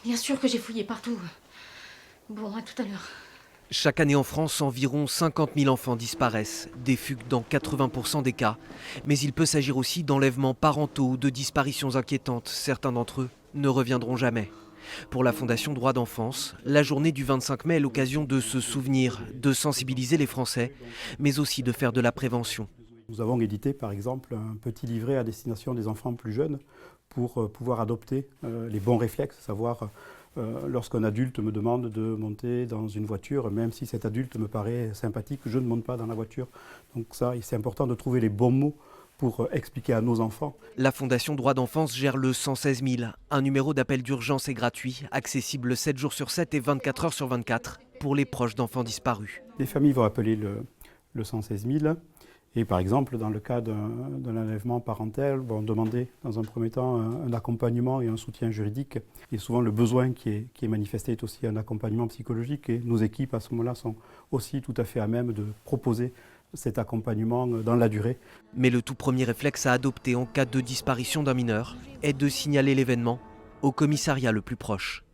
Bien sûr que j'ai fouillé partout. Bon, à tout à l'heure. Chaque année en France, environ 50 000 enfants disparaissent, des fugues dans 80% des cas. Mais il peut s'agir aussi d'enlèvements parentaux ou de disparitions inquiétantes. Certains d'entre eux ne reviendront jamais. Pour la Fondation Droits d'enfance, la journée du 25 mai est l'occasion de se souvenir, de sensibiliser les Français, mais aussi de faire de la prévention. Nous avons édité par exemple un petit livret à destination des enfants plus jeunes pour pouvoir adopter les bons réflexes, savoir lorsqu'un adulte me demande de monter dans une voiture, même si cet adulte me paraît sympathique, je ne monte pas dans la voiture. Donc ça, c'est important de trouver les bons mots pour expliquer à nos enfants. La Fondation Droits d'enfance gère le 116 000, un numéro d'appel d'urgence et gratuit, accessible 7 jours sur 7 et 24 heures sur 24 pour les proches d'enfants disparus. Les familles vont appeler le 116 000 et par exemple, dans le cas d'un enlèvement parental, vont demander dans un premier temps un accompagnement et un soutien juridique. Et souvent, le besoin qui est manifesté est aussi un accompagnement psychologique. Et nos équipes, à ce moment-là, sont aussi tout à fait à même de proposer cet accompagnement dans la durée. Mais le tout premier réflexe à adopter en cas de disparition d'un mineur est de signaler l'événement au commissariat le plus proche.